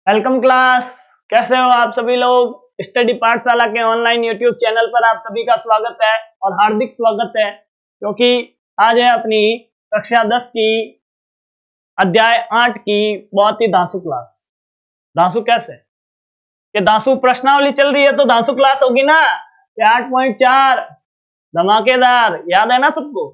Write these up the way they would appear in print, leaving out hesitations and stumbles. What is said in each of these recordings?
Welcome class. कैसे हो आप सभी लोग। स्टडी पाठशाला के ऑनलाइन यूट्यूब चैनल पर आप सभी का स्वागत है और हार्दिक स्वागत है, क्योंकि आज है अपनी कक्षा 10 की अध्याय 8 की बहुत ही धांसू क्लास। धांसू कैसे कि धांसू प्रश्नावली चल रही है तो धांसू क्लास होगी ना। 8.4 धमाकेदार याद है ना सबको।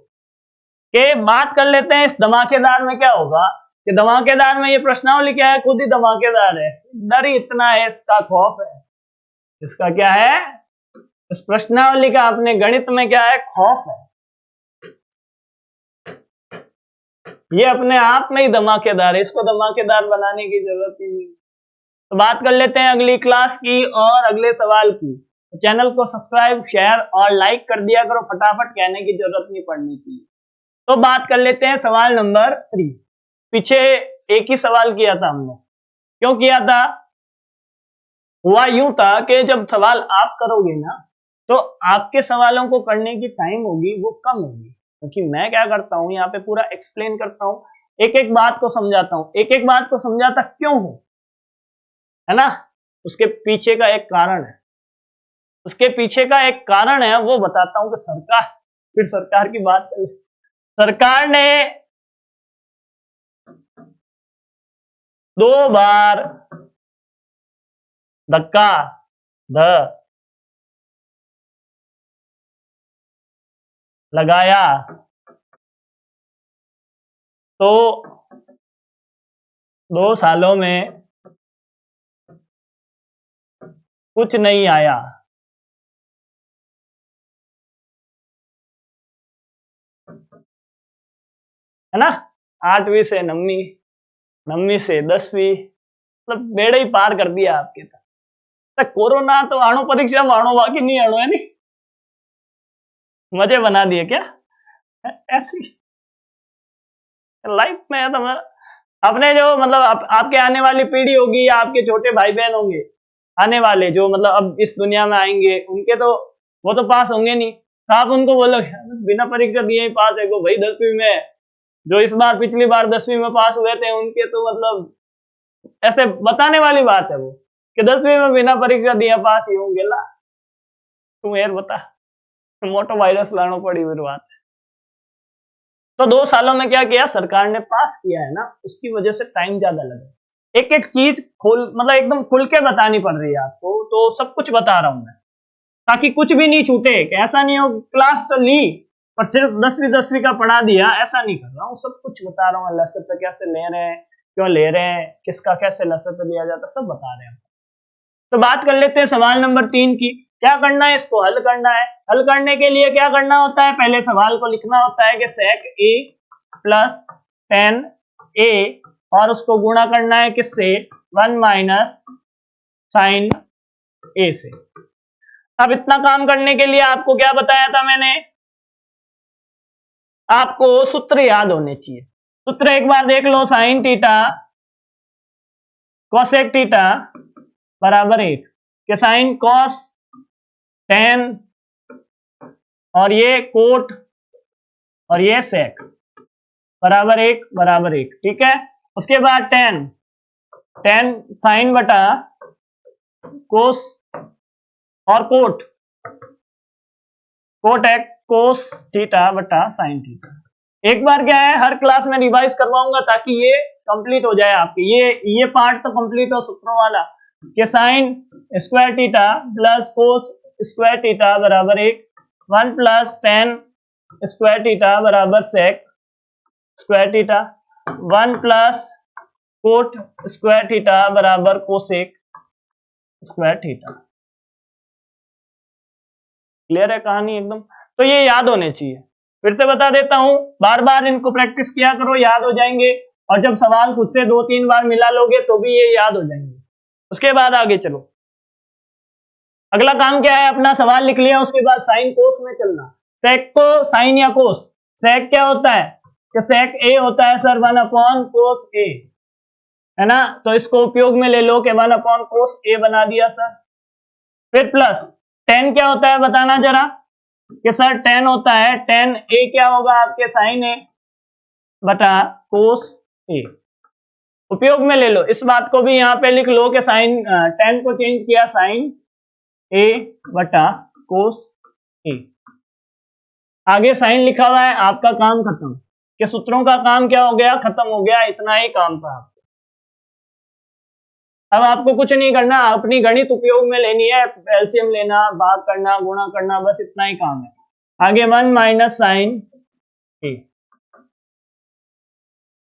के बात कर लेते हैं इस धमाकेदार में क्या होगा कि धमाकेदार में ये प्रश्नावली क्या है, खुद ही धमाकेदार है। डर ही इतना है, इसका खौफ है। इसका क्या है, इस प्रश्नावली का अपने गणित में क्या है, खौफ है। ये अपने आप में ही धमाकेदार है, इसको धमाकेदार बनाने की जरूरत ही नहीं। तो बात कर लेते हैं अगली क्लास की और अगले सवाल की। तो चैनल को सब्सक्राइब, शेयर और लाइक कर दिया करो, फटाफट कहने की जरूरत नहीं पड़नी चाहिए। तो बात कर लेते हैं सवाल नंबर 3। पीछे एक ही सवाल किया था हमने। क्यों किया था? हुआ यूं था कि जब सवाल आप करोगे ना तो आपके सवालों को करने की टाइम होगी वो कम होगी, क्योंकि मैं क्या करता हूं, यहाँ पे पूरा एक्सप्लेन करता हूं, एक एक बात को समझाता हूं। एक एक बात को समझाता क्यों हूं, है ना। उसके पीछे का एक कारण है, उसके पीछे का एक कारण है, वो बताता हूं कि सरकार की बात कर। सरकार ने 2 बार धक्का लगाया तो 2 सालों में कुछ नहीं आया। है ना। 8वीं से 9वीं, 9वीं से 10वीं, मतलब बेड़ा ही पार कर दिया आपके तो कोरोना तो आणो परीक्षा में आणो, बाकी नहीं आणो, है नहीं। मजे बना दिए क्या ऐसी लाइफ में। तो अपने जो मतलब आपके आने वाली पीढ़ी होगी, आपके छोटे भाई बहन होंगे आने वाले, जो मतलब अब इस दुनिया में आएंगे, उनके तो वो तो पास होंगे नहीं। तो आप उनको बोलो बिना परीक्षा दिए ही पास है को भाई। 10वीं में जो इस बार पिछली बार 10वीं में पास हुए थे, उनके तो मतलब ऐसे बताने वाली बात है वो कि 10वीं में बिना परीक्षा दिए पास ही होंगे। ला तुम यार बता, मोटो वायरस लाना पड़ी हुई बात है। तो 2 सालों में क्या किया सरकार ने, पास किया है ना, उसकी वजह से टाइम ज्यादा लगा। एक एक चीज मतलब एकदम खुल के बतानी पड़ रही है आपको, तो सब कुछ बता रहा हूं मैं, ताकि कुछ भी नहीं छूटे। ऐसा नहीं हो क्लास तो ली पर सिर्फ 10वीं का पढ़ा दिया, ऐसा नहीं कर रहा हूँ। सब कुछ बता रहा हूँ, लेसन पे कैसे ले रहे हैं, क्यों ले रहे हैं, किसका कैसे लेसन पे लिया जाता, सब बता रहे हैं। तो बात कर लेते हैं सवाल नंबर 3 की। क्या करना है, इसको हल करना है। हल करने के लिए क्या करना होता है, पहले सवाल को लिखना होता है कि sec a प्लस 10a और उसको गुणा करना है किससे, 1 माइनस साइन a से। अब इतना काम करने के लिए आपको क्या बताया था मैंने, आपको सूत्र याद होने चाहिए। सूत्र एक बार देख लो, साइन थीटा कोसेक थीटा बराबर 1 के साइन कॉस 10 और ये कोट और ये सेक बराबर 1 ठीक है। उसके बाद टेन साइन बटा कोस और कोट है कोस थीटा बटा साइन थीटा। एक बार क्या है, हर क्लास में रिवाइज करवाऊंगा ताकि ये कंप्लीट हो जाए आपकी, ये पार्ट तो कंप्लीट हो सूत्रों वाला कि sine square theta plus cos square theta बराबर 1 प्लस 10 स्क्वायर थीटा बराबर sec square theta, 1 plus cot square theta बराबर कोसेक स्क्वायर थीटा। क्लियर है कहानी एकदम। तो ये याद होने चाहिए। फिर से बता देता हूं, बार बार इनको प्रैक्टिस किया करो, याद हो जाएंगे। और जब सवाल खुद से 2-3 बार मिला लोगे तो भी ये याद हो जाएंगे। उसके बाद आगे चलो। अगला काम क्या है, अपना सवाल लिख लिया, उसके बाद साइन कोस में चलना। सेक को साइन या कोस, सेक क्या होता है कि सेक ए होता है सर 1 कोस ए, है ना। तो इसको उपयोग में ले लो कि 1 कोस ए बना दिया सर। फिर प्लस 10 क्या होता है बताना जरा कि सर 10 होता है, 10 ए क्या होगा आपके साइन ए बटा कोस ए। उपयोग में ले लो। इस बात को भी यहाँ पे लिख लो कि साइन tan को चेंज किया साइन a बटा कोस a। आगे साइन लिखा हुआ है, आपका काम खत्म, कि सूत्रों का काम क्या हो गया, खत्म हो गया। इतना ही काम था आपको। अब आपको कुछ नहीं करना, अपनी गणित उपयोग में लेनी है, एलसीएम लेना, भाग करना, गुणा करना, बस इतना ही काम है। आगे 1 माइनस साइन ए।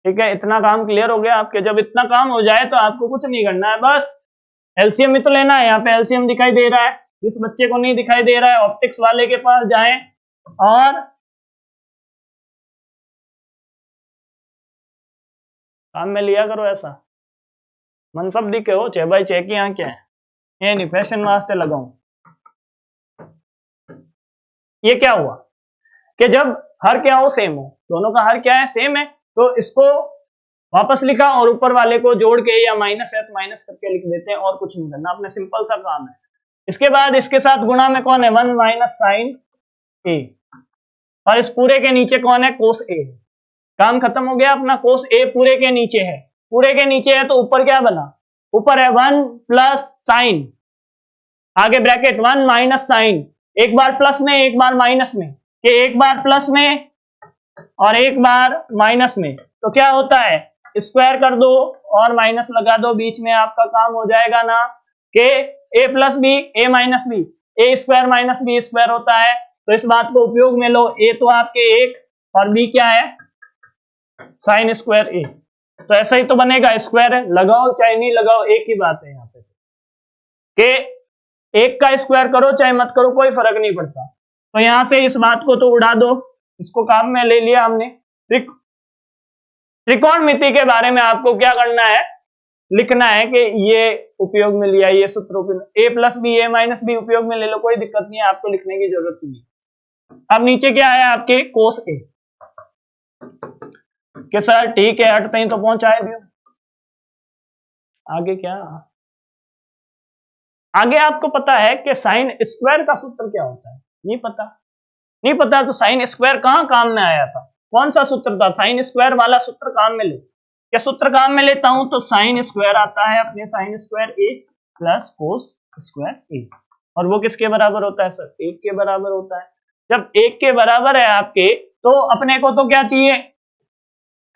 ठीक है, इतना काम क्लियर हो गया आपके। जब इतना काम हो जाए तो आपको कुछ नहीं करना है, बस एलसीएम ही तो लेना है। यहाँ पे एलसीएम दिखाई दे रहा है, जिस बच्चे को नहीं दिखाई दे रहा है ऑप्टिक्स वाले के पास जाएं और काम में लिया करो। ऐसा मन सब दिखे हो चे भाई चे की आंखें हैं, ये नहीं फैशन वास्ते लगाऊं। ये क्या हुआ कि जब हर क्या हो सेम हो, दोनों का हर क्या है सेम है, तो इसको वापस लिखा और ऊपर वाले को जोड़ के या माइनस है तो माइनस करके लिख देते हैं, और कुछ नहीं करना, अपने सिंपल सा काम है। इसके बाद इसके साथ गुणा में कौन है 1 माइनस साइन ए, और इस पूरे के नीचे कौन है कोस ए। काम खत्म हो गया अपना, कोस ए पूरे के नीचे है, पूरे के नीचे है तो ऊपर क्या बना, ऊपर है 1 प्लस साइन, आगे ब्रैकेट 1 माइनस साइन, एक बार प्लस में एक बार माइनस में, कि एक बार प्लस में और एक बार माइनस में, तो क्या होता है स्क्वायर कर दो और माइनस लगा दो बीच में, आपका काम हो जाएगा ना कि a plus B A minus B, A square minus B square होता है। तो इस बात को उपयोग में लो, a तो आपके 1 और b क्या है साइन स्क्वायर ए, तो ऐसा ही तो बनेगा, स्क्वायर लगाओ चाहे नहीं लगाओ एक ही बात है यहाँ पे, कि एक का स्क्वायर करो चाहे मत करो कोई फर्क नहीं पड़ता। तो यहां से इस बात को तो उड़ा दो, इसको काम में ले लिया हमने। त्रिकोणमिति के बारे में आपको क्या करना है, लिखना है कि ये उपयोग में लिया, ये सूत्र a plus B A minus B उपयोग में ले लो, कोई दिक्कत नहीं है, आपको लिखने की जरूरत नहीं। अब नीचे क्या है आपके कोस ए, कि सर ठीक है अट तक तो पहुंचाए दियो। आगे क्या, आगे आपको पता है कि साइन स्क्वायर का सूत्र क्या होता है, नहीं पता, नहीं पता तो साइन स्क्वायर कहां काम में आया था, कौन सा सूत्र था, साइन स्क्वायर वाला सूत्र काम में ले। क्या सूत्र काम में लेता हूं तो साइन स्क्वायर आता है अपने साइन स्क्वायर ए प्लस कोस स्क्वायर ए, और वो किसके बराबर होता है सर, 1 के बराबर होता है। जब 1 के बराबर है आपके, तो अपने को तो क्या चाहिए,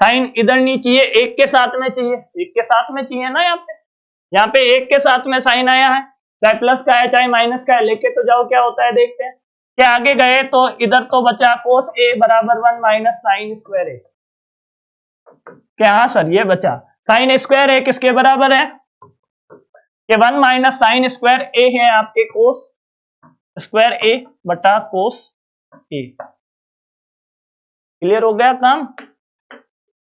साइन इधर नहीं चाहिए, 1 के साथ में चाहिए, 1 के साथ में चाहिए ना। यहाँ पे 1 के साथ में साइन आया है, चाहे प्लस का है चाहे माइनस का है, लेके तो जाओ क्या होता है देखते हैं। क्या आगे गए तो इधर तो बचा कोस ए बराबर 1 माइनस साइन स्क्वायर ए, क्या हाँ सर ये बचा साइन स्क्वायर ए किसके बराबर है, कि 1 माइनस साइन स्क्वायर ए है आपके कोस स्क्वायर ए बटा कोस ए। क्लियर हो गया काम,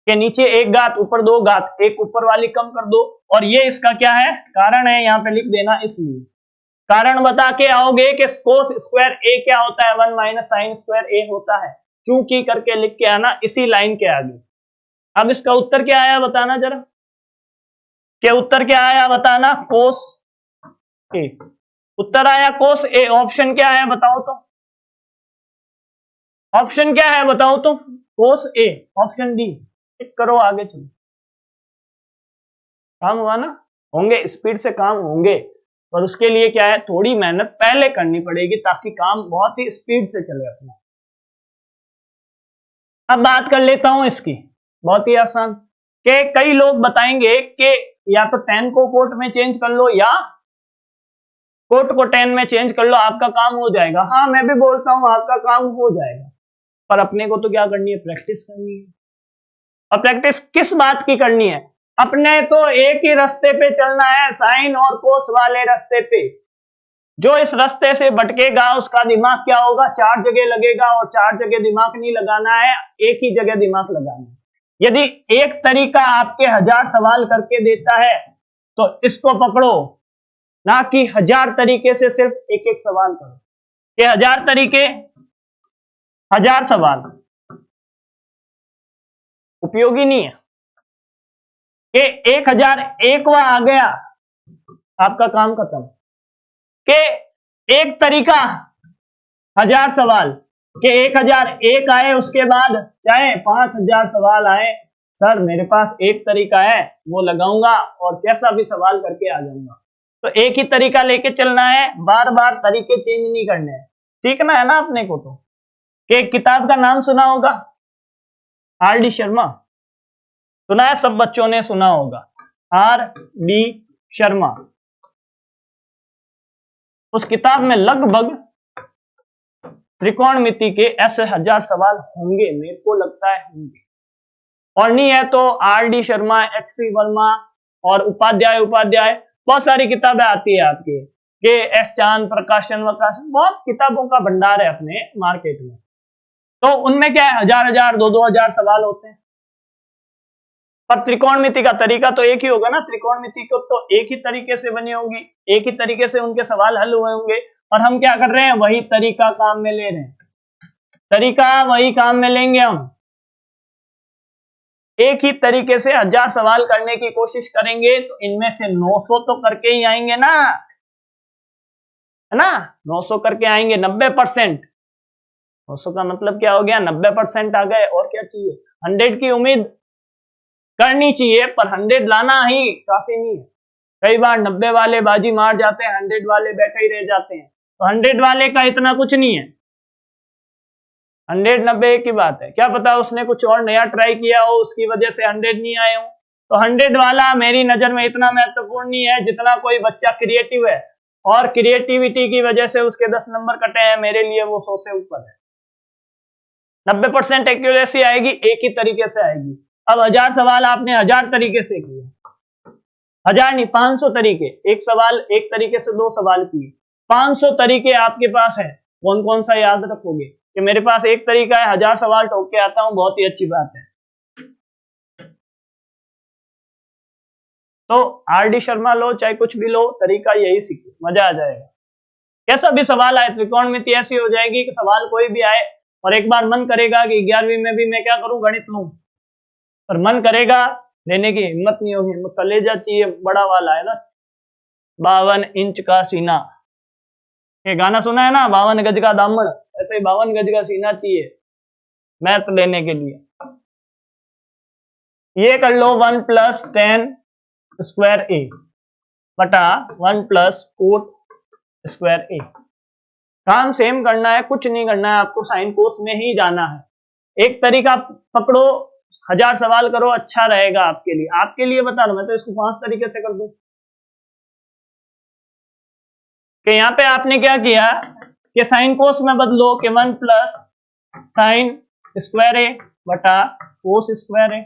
के नीचे एक घात ऊपर 2 घात, एक ऊपर वाली कम कर दो, और ये इसका क्या है कारण है, यहाँ पे लिख देना। इसलिए कारण बता के आओगे कि कोस स्क्वायर ए क्या होता है 1 माइनस साइन स्क्वायर ए होता है, चूंकि करके लिख के आना इसी लाइन के आगे। अब इसका उत्तर क्या आया बताना जरा, क्या उत्तर क्या आया बताना, कोस ए उत्तर आया कोस ए। ऑप्शन क्या है बताओ तो, ऑप्शन क्या है बताओ तो, कोस ए, ऑप्शन डी। टिक करो आगे चलो, काम हुआ ना, होंगे स्पीड से काम होंगे, पर उसके लिए क्या है थोड़ी मेहनत पहले करनी पड़ेगी ताकि काम बहुत ही स्पीड से चले अपना। अब बात कर लेता हूं इसकी, बहुत ही आसान, कि कई लोग बताएंगे कि या तो 10 को कोट में चेंज कर लो या कोट को 10 में चेंज कर लो, आपका काम हो जाएगा। हाँ मैं भी बोलता हूं आपका काम हो जाएगा, पर अपने को तो क्या करनी है, प्रैक्टिस करनी है। और प्रैक्टिस किस बात की करनी है, अपने तो एक ही रास्ते पे चलना है, साइन और कोस वाले रास्ते पे। जो इस रास्ते से भटकेगा उसका दिमाग क्या होगा, 4 जगह लगेगा, और 4 जगह दिमाग नहीं लगाना है, एक ही जगह दिमाग लगाना है। यदि एक तरीका आपके 1000 सवाल करके देता है तो इसको पकड़ो, ना कि 1000 तरीके से सिर्फ एक एक सवाल करो, कि 1000 तरीके 1000 सवाल उपयोगी नहीं है। कि 1001वां आ गया आपका काम खत्म, कि एक तरीका 1000 सवाल, कि 1001 आए उसके बाद चाहे 5000 सवाल आए, सर मेरे पास एक तरीका है, वो लगाऊंगा और कैसा भी सवाल करके आ जाऊंगा। तो एक ही तरीका लेके चलना है, बार बार तरीके चेंज नहीं करने हैं, सीखना है ना अपने को। तो कि एक किताब का नाम सुना होगा, आर डी शर्मा, सुना है, सब बच्चों ने सुना होगा, आर डी शर्मा। उस किताब में लगभग त्रिकोणमिति के ऐसे 1000 सवाल होंगे, मेरे को लगता है होंगे, और नहीं है तो R D Sharma, H C Verma और उपाध्याय बहुत सारी किताबें आती है आपके, के एस चांद, प्रकाशन वकाशन, बहुत किताबों का भंडार है अपने मार्केट में। तो उनमें क्या है, 1000 2000 सवाल होते हैं, पर त्रिकोणमिति का तरीका तो एक ही होगा ना। त्रिकोणमिति को तो एक ही तरीके से बनी होगी, एक ही तरीके से उनके सवाल हल हुए होंगे, और हम क्या कर रहे हैं, वही तरीका काम में ले रहे हैं, तरीका वही काम में लेंगे हम। एक ही तरीके से 1000 सवाल करने की कोशिश करेंगे तो इनमें से 900 तो करके ही आएंगे ना, है ना, 900 करके आएंगे, 90%। 900 का मतलब क्या हो गया, 90% आ गए, और क्या चाहिए। 100 की उम्मीद करनी चाहिए, पर 100 लाना ही काफी नहीं है। कई बार 90 वाले बाजी मार जाते हैं, 100 वाले बैठे ही रह जाते हैं, तो 100 वाले का इतना कुछ नहीं है। 100 90 की बात है, क्या पता उसने कुछ और नया ट्राई किया हो, उसकी वजह से 100 नहीं आए हो। तो 100 वाला मेरी नजर में इतना महत्वपूर्ण नहीं है जितना कोई बच्चा क्रिएटिव है और क्रिएटिविटी की वजह से उसके 10 नंबर कटे हैं, मेरे लिए वो 100 से ऊपर है। 90% एक्यूरेसी आएगी, एक ही तरीके से आएगी। अब 1000 सवाल आपने 1000 तरीके से किए, 1000 नहीं 500 तरीके, एक सवाल एक तरीके से 2 सवाल किए, 500 तरीके आपके पास है, कौन कौन सा याद रखोगे कि मेरे पास एक तरीका है, 1000 सवाल ठोक के आता हूं, बहुत ही अच्छी बात है। तो आर डी शर्मा लो चाहे कुछ भी लो, तरीका यही सीखो, मजा आ जाएगा। कैसा भी सवाल आए, त्रिकोणमिति ऐसी हो जाएगी कि सवाल कोई भी आए और एक बार मन करेगा कि 11वीं में भी मैं क्या करूं, गणित लूं, पर मन करेगा, लेने की हिम्मत नहीं होगी, कलेजा चाहिए बड़ा वाला, है ना, 52 इंच का सीना, ये गाना सुना है ना, 52 गज का दामन, ऐसे ही 52 गज का सीना चाहिए मैथ लेने के लिए। ये कर लो 1 + tan स्क्वायर ए बटा 1 + कोट स्क्वायर ए। काम सेम करना है, कुछ नहीं करना है आपको, साइन कोस में ही जाना है। एक तरीका पकड़ो, 1000 सवाल करो, अच्छा रहेगा आपके लिए। आपके लिए बता रहा हूं मैं, तो इसको 5 तरीके से कर दूं कि यहाँ पे आपने क्या किया कि साइन कोस में बदलो कि 1 + साइन स्क्वायर ए बटा कोस स्क्वायर ए।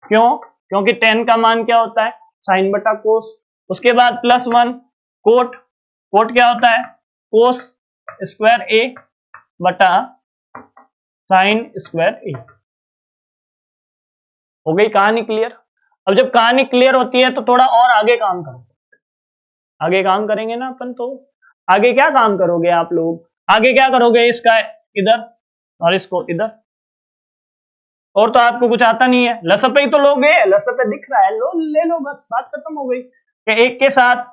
क्यों, क्योंकि tan का मान क्या होता है, साइन बटा कोस। उसके बाद +1 कोट, कोट क्या होता है, कोस स्क्वायर ए बटा साइन स्क्वायर ए। हो गई कहानी क्लियर। अब जब कहानी क्लियर होती है तो थोड़ा और आगे काम करो, आगे काम करेंगे ना अपन। तो आगे क्या काम करोगे आप लोग, आगे क्या करोगे, इसका इधर और इसको इधर, और तो आपको कुछ आता नहीं है, लसपे ही तो लोगे, लसपे दिख रहा है, लो ले लो, बस बात खत्म हो गई। कि एक के साथ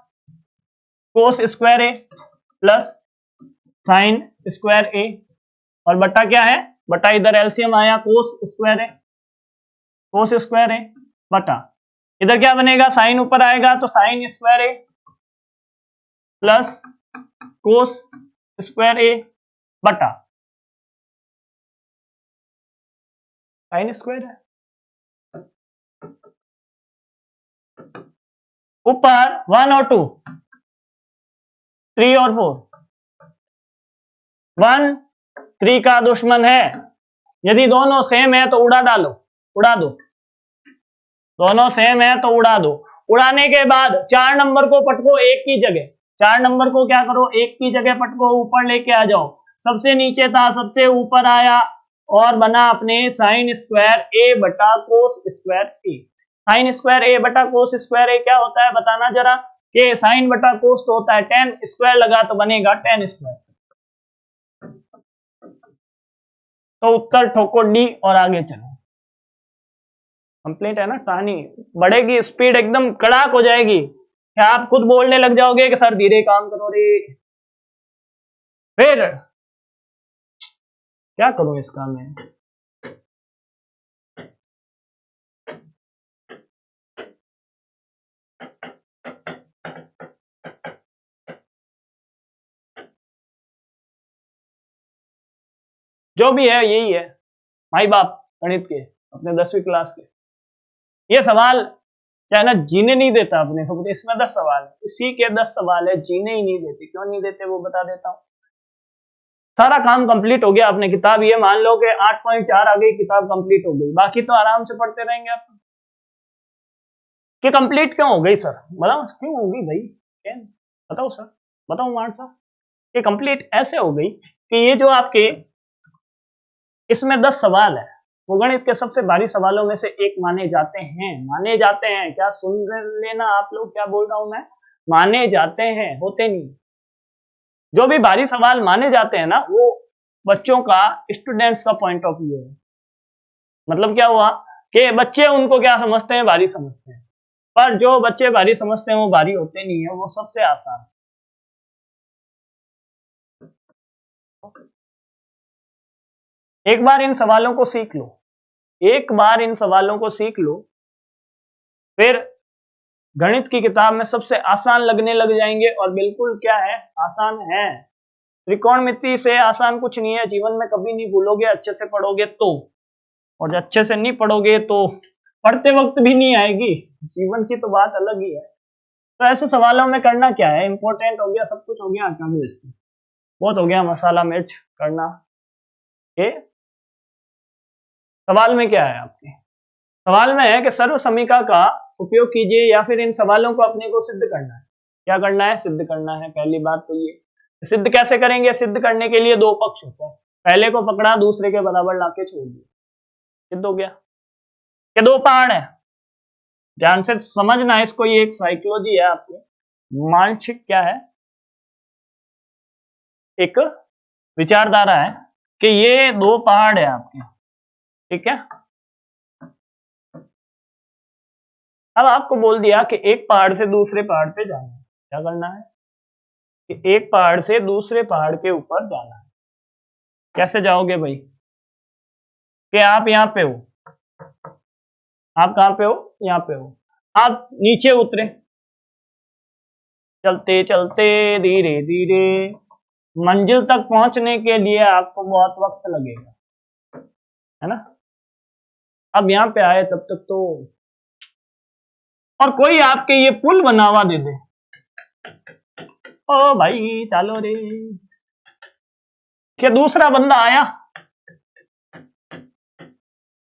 कोस स्क्वायर ए प्लस साइन स्क्वायर ए, और बटा क्या है, बटा इधर एलसीएम आया कोस स्क्वायर ए, कोस स्क्वायर ए बटा इधर क्या बनेगा, साइन ऊपर आएगा तो साइन स्क्वायर ए प्लस कोस स्क्वायर ए बटा साइन स्क्वायर है। ऊपर 1 और 2, 3 और 4, 1 3 का दुश्मन है, यदि दोनों सेम है तो उड़ा डालो, उड़ा दो, दोनों सेम है तो उड़ा दो। उड़ाने के बाद 4 नंबर को पटको एक की जगह, 4 नंबर को क्या करो, एक की जगह पटको, ऊपर लेके आ जाओ। सबसे नीचे था सबसे ऊपर आया और बना अपने साइन स्क्वायर ए बटा कोस स्क्वायर ए। साइन स्क्वायर ए बटा कोस स्क्वायर ए क्या होता है बताना जरा, कि साइन बटा कोस तो होता है tan स्क्वायर, लगा तो बनेगा tan स्क्वायर। तो उत्तर ठोको डी और आगे चलो। कंप्लीट है ना कहानी, बढ़ेगी स्पीड, एकदम कड़ाक हो जाएगी, क्या आप खुद बोलने लग जाओगे कि सर धीरे काम करो रे। फिर क्या करूं इसका मैं, जो भी है यही है, माई बाप गणित के अपने 10वीं क्लास के। ये सवाल क्या है ना, जीने नहीं देता अपने को। इसमें 10 सवाल है, इसी के 10 सवाल है, जीने ही नहीं देते। क्यों नहीं देते वो बता देता हूँ। सारा काम कंप्लीट हो गया, आपने किताब ये मान लो कि 8.4 आ गई, किताब कंप्लीट हो गई, बाकी तो आराम से पढ़ते रहेंगे आप। कि कंप्लीट क्यों हो गई सर, बताओ क्यों हो गई भाई, बताओ सर, बताओ मान साहब। कि कंप्लीट ऐसे हो गई कि ये जो आपके इसमें 10 सवाल है, वो गणित के सबसे भारी सवालों में से एक माने जाते हैं। माने जाते हैं, क्या सुन लेना आप लोग, क्या बोल रहा हूं मैं, माने जाते हैं, होते नहीं। जो भी भारी सवाल माने जाते हैं ना, वो बच्चों का, स्टूडेंट्स का पॉइंट ऑफ व्यू है। मतलब क्या हुआ कि बच्चे उनको क्या समझते हैं, भारी समझते हैं। पर जो बच्चे भारी समझते हैं वो भारी होते नहीं है, वो सबसे आसान। एक बार इन सवालों को सीख लो, एक बार इन सवालों को सीख लो, फिर गणित की किताब में सबसे आसान लगने लग जाएंगे। और बिल्कुल क्या है, आसान है। त्रिकोणमिति से आसान कुछ नहीं है, जीवन में कभी नहीं भूलोगे अच्छे से पढ़ोगे तो। और अच्छे से नहीं पढ़ोगे तो पढ़ते वक्त भी नहीं आएगी, जीवन की तो बात अलग ही है। तो ऐसे सवालों में करना क्या है, इंपॉर्टेंट हो गया, सब कुछ हो गया, हटा दो इसको, बहुत हो गया मसाला मिर्च करना। ये सवाल में क्या है आपके, सवाल में है कि सर्व समीका का उपयोग कीजिए, या फिर इन सवालों को अपने को सिद्ध करना है। क्या करना है, सिद्ध करना है। पहली बात तो ये, सिद्ध कैसे करेंगे, सिद्ध करने के लिए दो पक्ष होते हैं, पहले को पकड़ा दूसरे के बराबर लाके छोड़ दिया, सिद्ध हो गया। कि दो पहाड़ है, ध्यान से समझना इसको, ये एक साइकोलॉजी है आपके, मानसिक क्या है, एक विचारधारा है कि ये दो पहाड़ है आपके, ठीक है। अब आपको बोल दिया कि एक पहाड़ से दूसरे पहाड़ पे जाना है, क्या करना है कि एक पहाड़ से दूसरे पहाड़ के ऊपर जाना है। कैसे जाओगे भाई, कि आप यहां पे हो, आप कहां पे हो, यहां पे हो, आप नीचे उतरे, चलते चलते धीरे धीरे मंजिल तक पहुंचने के लिए आपको बहुत वक्त लगेगा, है ना। अब यहां पे आए तब तक तो, और कोई आपके ये पुल बनावा दे दे, ओ भाई चलो रे, क्या दूसरा बंदा आया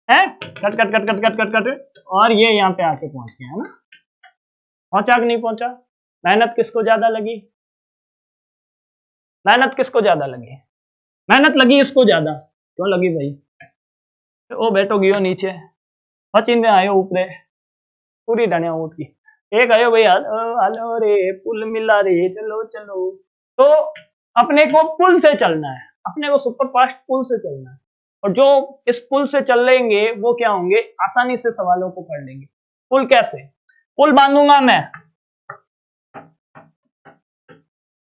है, cut cut cut cut cut cut cut, और ये यहाँ पे आके पहुंच गया, है ना। पहुंचा कि नहीं पहुंचा, मेहनत किसको ज्यादा लगी, मेहनत किसको ज्यादा लगी, मेहनत लगी इसको ज्यादा। क्यों लगी भाई, ओ बैठो गियो नीचे, पचिन में आयो ऊपरे, पूरी डनिया उठ की, एक आयो भाई, हेलो रे पुल मिला रे, चलो चलो। तो अपने को पुल से चलना है, अपने को सुपर फास्ट पुल से चलना है, और जो इस पुल से चल लेंगे वो क्या होंगे, आसानी से सवालों को कर लेंगे। पुल कैसे, पुल बांधूंगा मैं,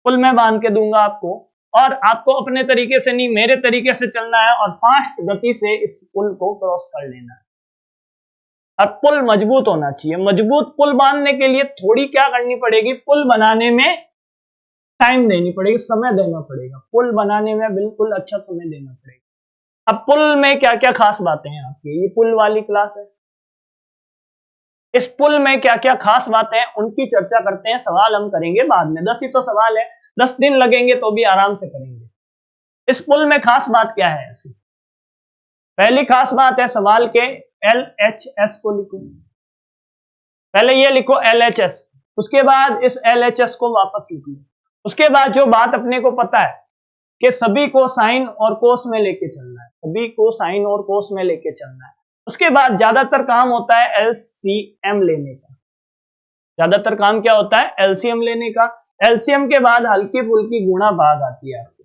पुल मैं बांध के दूंगा आपको, और आपको अपने तरीके से नहीं, मेरे तरीके से चलना है, और फास्ट गति से इस पुल को क्रॉस कर लेना है। और पुल मजबूत होना चाहिए। मजबूत पुल बांधने के लिए थोड़ी क्या करनी पड़ेगी, पुल बनाने में टाइम देनी पड़ेगी, समय देना पड़ेगा, पुल बनाने में बिल्कुल अच्छा समय देना पड़ेगा। अब पुल में क्या क्या खास बातें हैं आपकी, ये पुल वाली क्लास है, इस पुल में क्या क्या खास बातें हैं उनकी चर्चा करते हैं, सवाल हम करेंगे बाद में। 10 ही तो सवाल है, 10 दिन लगेंगे तो भी आराम से करेंगे। इस पुल में खास बात क्या है ऐसी, पहली खास बात है सवाल के LHS को लिखो, पहले ये लिखो LHS, उसके बाद इस LHS को वापस लिख लो। उसके बाद जो बात अपने को पता है कि सभी को साइन और कोस में लेके चलना है, सभी को साइन और कोस में लेके चलना है। उसके बाद ज्यादातर काम होता है LCM लेने का, ज्यादातर काम क्या होता है, LCM लेने का। LCM के बाद हल्की फुल्की गुणा भाग आती है आपको,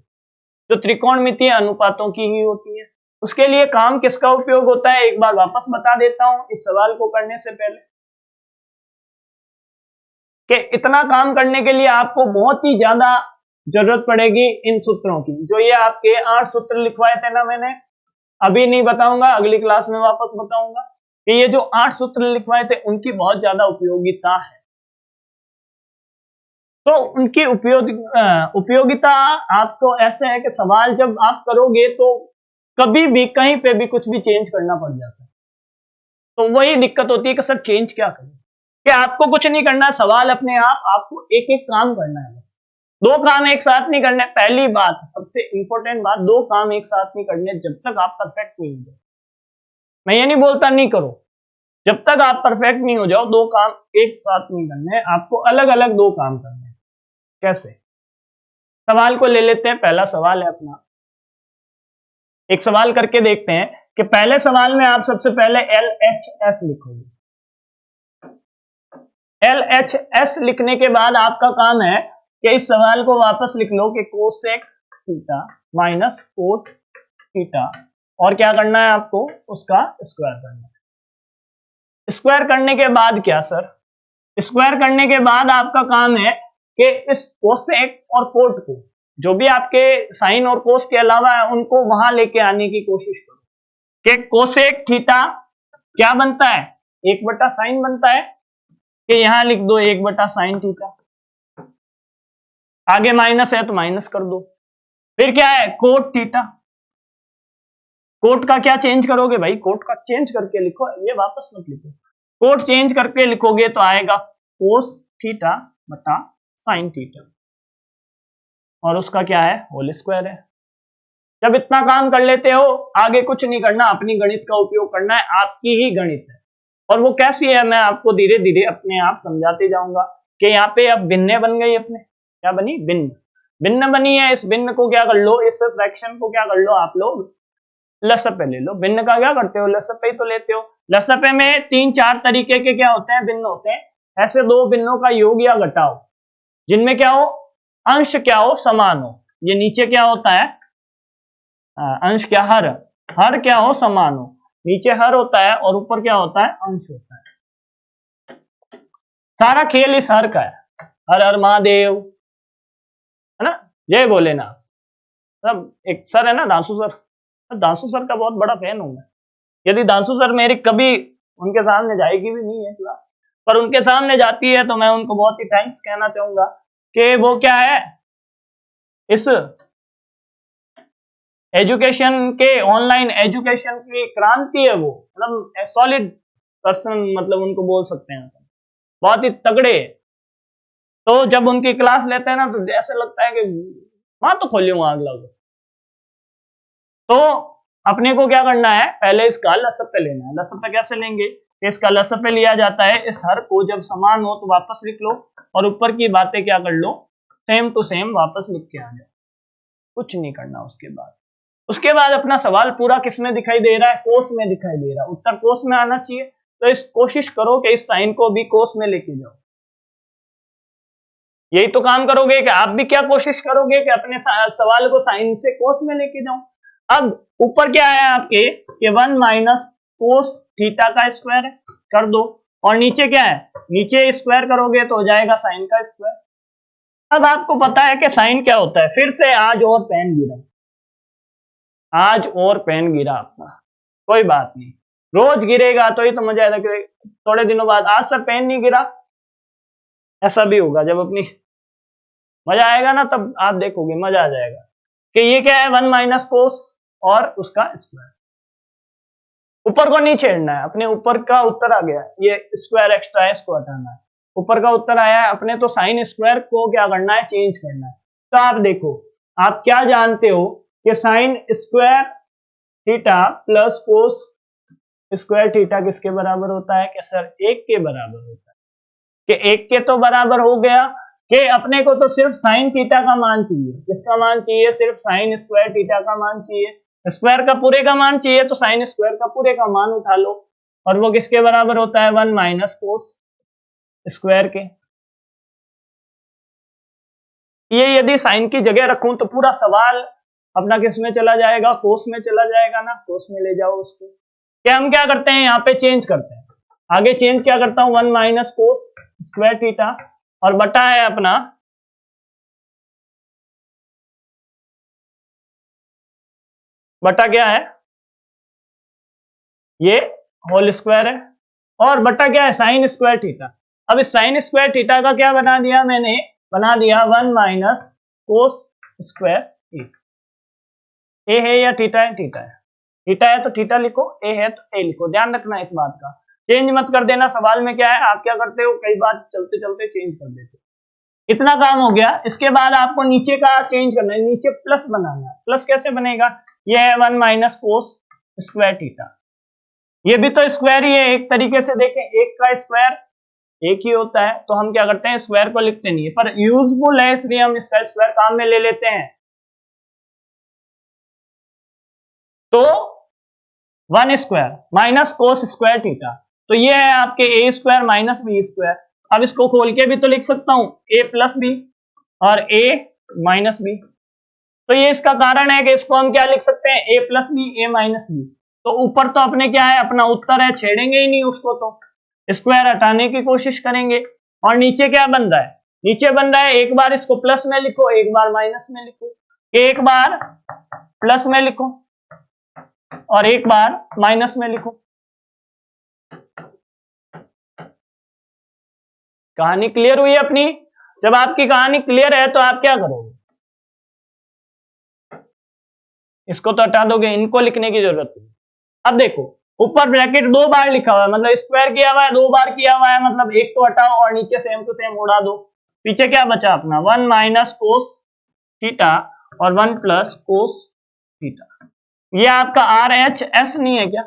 जो त्रिकोणमितीय अनुपातों की ही होती है। उसके लिए काम किसका उपयोग होता है, एक बार वापस बता देता हूं इस सवाल को करने से पहले, कि इतना काम करने के लिए आपको बहुत ही ज्यादा जरूरत पड़ेगी इन सूत्रों की। जो ये आपके 8 सूत्र लिखवाए थे ना मैंने, अभी नहीं बताऊंगा, अगली क्लास में वापस बताऊंगा कि ये जो 8 सूत्र लिखवाए थे उनकी बहुत ज्यादा उपयोगिता है। तो उनकी उपयोगिता आपको ऐसे है कि सवाल जब आप करोगे तो कभी भी कहीं पे भी कुछ भी चेंज करना पड़ जाता है। तो वही दिक्कत होती है कि सर चेंज क्या करें, कि आपको कुछ नहीं करना, सवाल अपने आप, आपको एक एक काम करना है बस। दो काम एक साथ नहीं करने। पहली बात, सबसे इंपॉर्टेंट बात, दो काम एक साथ नहीं करने जब तक आप परफेक्ट नहीं हो जाओ। मैं ये नहीं बोलता नहीं करो, जब तक आप परफेक्ट नहीं हो जाओ दो काम एक साथ नहीं करने, आपको अलग अलग दो काम करने हैं। कैसे? सवाल को ले लेते हैं। पहला सवाल है अपना, एक सवाल करके देखते हैं कि पहले सवाल में आप सबसे पहले LHS लिखोगे। LHS लिखने के बाद आपका काम है कि इस सवाल को वापस लिख लो कि cosec theta minus cot theta, और क्या करना है आपको, उसका स्क्वायर करना है। स्क्वायर करने के बाद क्या सर, स्क्वायर करने के बाद आपका काम है कि इस कोसेक और कोट को, जो भी आपके साइन और कोस के अलावा है, उनको वहां लेके आने की कोशिश करो कि कोसेक थीटा क्या बनता है, 1/sin बनता है, कि यहां लिख दो 1/sin थीटा। आगे माइनस है तो माइनस कर दो। फिर क्या है, कोट थीटा। कोट का क्या चेंज करोगे भाई, कोट का चेंज करके लिखो, ये वापस मत लिखो। कोट चेंज करके लिखोगे तो आएगा कोस थीटा बटा साइन थीटा, और उसका क्या है, होल स्क्वायर है। जब इतना काम कर लेते हो, आगे कुछ नहीं करना, अपनी गणित का उपयोग करना है, आपकी ही गणित है। और वो कैसी है मैं आपको धीरे धीरे अपने आप समझाते जाऊंगा कि यहाँ पे अब भिन्ने बन गई, अपने क्या बनी, भिन्न। भिन्न बनी है, इस भिन्न को क्या कर लो, इस फ्रैक्शन को क्या कर लो आप लोग, लसपे ले लो। भिन्न का क्या करते हो, लसपे ही तो लेते हो। लसपे में 3-4 तरीके के क्या होते हैं, भिन्न होते हैं। ऐसे दो भिन्नों का योग या घटाव, जिनमें क्या हो, अंश क्या हो, समान हो। ये नीचे क्या होता है, अंश क्या, हर, हर क्या हो, समान हो। नीचे हर होता है और ऊपर क्या होता है, अंश होता है। सारा खेल इस हर का है। हर हर महादेव, है ना, जय भोलेनाथ। सब एक सर है ना, दांसू सर, दांसू सर का बहुत बड़ा फैन हूं मैं। यदि दांसू सर मेरी कभी उनके सामने जाएगी भी नहीं है क्लास, पर उनके सामने जाती है तो मैं उनको बहुत ही थैंक्स कहना चाहूंगा कि वो क्या है, इस एजुकेशन के, ऑनलाइन एजुकेशन की क्रांति है वो, मतलब सॉलिड पर्सन, मतलब उनको बोल सकते हैं, बहुत ही तगड़े। तो जब उनकी क्लास लेते हैं ना तो ऐसे लगता है कि वहां तो खोली हूं आग लगो। तो अपने को क्या करना है, पहले इसका लसपे लेना है। लसपे कैसे लेंगे, इसका लसपे लिया जाता है, इस हर को जब समान हो तो वापस लिख लो, और ऊपर की बातें क्या कर लो, सेम टू सेम वापस लिख के आ जाओ। कुछ नहीं करना। उसके बाद अपना सवाल पूरा किस में दिखाई दे रहा है, कोस में दिखाई दे रहा है। उत्तर कोस में आना चाहिए, तो इस कोशिश करो कि इस साइन को भी कोस में लेके जाओ। यही तो काम करोगे कि आप भी क्या कोशिश करोगे कि अपने सवाल को साइन से कोस में लेके जाओ। अब ऊपर क्या है आपके, कि 1 माइनस कोस थीटा का स्क्वायर है, कर दो। और नीचे क्या है, नीचे स्क्वायर करोगे तो हो जाएगा साइन का स्क्वायर। अब आपको पता है कि साइन क्या होता है। फिर से आज और पेन गिरा, आज और पेन गिरा अपना, कोई बात नहीं, रोज गिरेगा तो ही तो मजा आएगा। थोड़े दिनों बाद आज से पेन नहीं गिरा, ऐसा भी होगा। जब अपनी मजा आएगा ना, तब आप देखोगे मजा आ जाएगा कि ये क्या है, 1 माइनस कोस और उसका स्क्वायर। ऊपर को नहीं छेड़ना है, अपने ऊपर का उत्तर आ गया, ये स्क्वायर एक्स्ट्रा है, इसको हटाना है। ऊपर का उत्तर आया है, अपने तो साइन स्क्वायर को क्या करना है, चेंज करना है। तो आप देखो, आप क्या जानते हो कि sine square theta plus cos square theta किसके बराबर होता है, कि सर 1 के बराबर होता है। कि 1 के तो बराबर हो गया कि अपने को तो सिर्फ साइन थीटा का मान चाहिए। किसका मान चाहिए, सिर्फ साइन स्क्वायर थीटा का मान चाहिए। स्क्वायर का पूरे का मान चाहिए तो साइन स्क्वायर का पूरे का मान उठा लो, और वो किसके बराबर होता है, 1 माइनस कोस स्क्वायर के। ये यदि साइन की जगह रखूं तो पूरा सवाल अपना किस में चला जाएगा, कोस में चला जाएगा ना, कोस में ले जाओ उसको। क्या हम क्या करते हैं, यहाँ पे चेंज करते हैं। आगे चेंज क्या करता हूं, 1 माइनस कोस स्क्वायर थीटा, और बटा है अपना बटा क्या है, ये होल स्क्वायर है, और बटा क्या है, साइन स्क्वायर थीटा। अब इस साइन स्क्वायर थीटा का क्या बना दिया मैंने, बना दिया 1 माइनस कोस स्क्वायर थीटा। ए है या थीटा है, थीटा है। थीटा है तो थीटा लिखो, ए है तो ए लिखो, ध्यान रखना इस बात का, चेंज मत कर देना। सवाल में क्या है, आप क्या करते हो, कई बार चलते चलते चेंज कर देते हो। इतना काम हो गया। इसके बाद आपको नीचे का चेंज करना है, नीचे प्लस बनाना है। प्लस कैसे बनेगा, ये है 1 माइनस कोस स्क्वायर थीटा, ये भी तो स्क्वायर ही है एक तरीके से देखें, एक का स्क्वायर एक ही होता है, तो हम क्या करते हैं स्क्वायर को लिखते नहीं है, पर यूजफुल है इसलिए हम इसका स्क्वायर काम में ले लेते हैं। तो 1 square minus cos square theta, तो ये है आपके ए स्क्वायर माइनस बी स्क्वायर। अब इसको खोल के भी तो लिख सकता हूं, ए प्लस बी और ए माइनस बी। तो ये इसका कारण है कि इसको हम क्या लिख सकते हैं, ए plus B A minus B. तो ऊपर तो अपने क्या है, अपना उत्तर है, छेड़ेंगे ही नहीं उसको, तो स्क्वायर हटाने की कोशिश करेंगे। और नीचे क्या बन रहा है, नीचे बन रहा है, एक बार इसको प्लस में लिखो, एक बार माइनस में लिखो, एक बार प्लस में लिखो और एक बार माइनस में लिखो। कहानी क्लियर हुई अपनी। जब आपकी कहानी क्लियर है तो आप क्या करोगे, इसको तो हटा दोगे, इनको लिखने की जरूरत नहीं। अब देखो ऊपर ब्रैकेट 2 बार लिखा हुआ है, मतलब स्क्वायर किया हुआ है, 2 बार किया हुआ है, मतलब एक तो हटाओ और नीचे सेम टू सेम उड़ा दो। पीछे क्या बचा अपना 1 माइनस कोस थीटा और 1 प्लस कोस थीटा। ये आपका आर एच एस नहीं है क्या,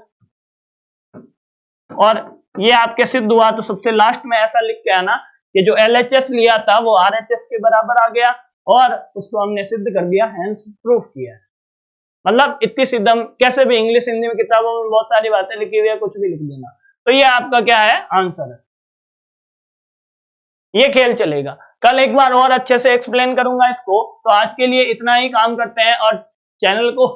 और ये आपके सिद्ध हुआ, तो सबसे लास्ट में ऐसा लिख के आना कि जो LHS लिया था वो RHS के बराबर आ गया, और उसको हमने सिद्ध कर दिया, हेंस प्रूफ किया। मतलब इतनी सिद्ध, हम कैसे भी इंग्लिश हिंदी में किताबों में बहुत सारी बातें लिखी हुई है, कुछ भी लिख देना। तो ये आपका क्या है, आंसर है। ये खेल चलेगा, कल एक बार और अच्छे से एक्सप्लेन करूंगा इसको। तो आज के लिए इतना ही काम करते हैं, और चैनल को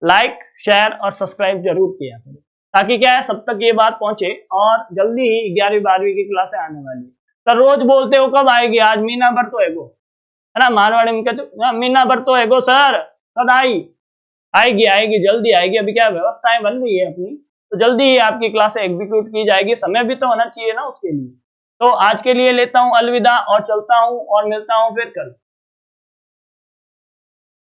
लाइक शेयर और सब्सक्राइब जरूर किया करें, ताकि क्या है सब तक ये बात पहुंचे। और जल्दी ही 11वीं 12वीं की क्लासें आने वाली है। तो रोज बोलते हो कब आएगी, आज महीना भर तो एगो है ना, मारवाड़ी में कहते महीना भर तो एगो सर, कब आएगी आएगी जल्दी आएगी। अभी क्या व्यवस्थाएं बन रही है अपनी, तो जल्दी ही आपकी क्लासें एग्जीक्यूट की जाएगी। समय भी तो होना चाहिए ना उसके लिए। तो आज के लिए लेता हूं अलविदा और चलता हूं, और मिलता हूं फिर कल।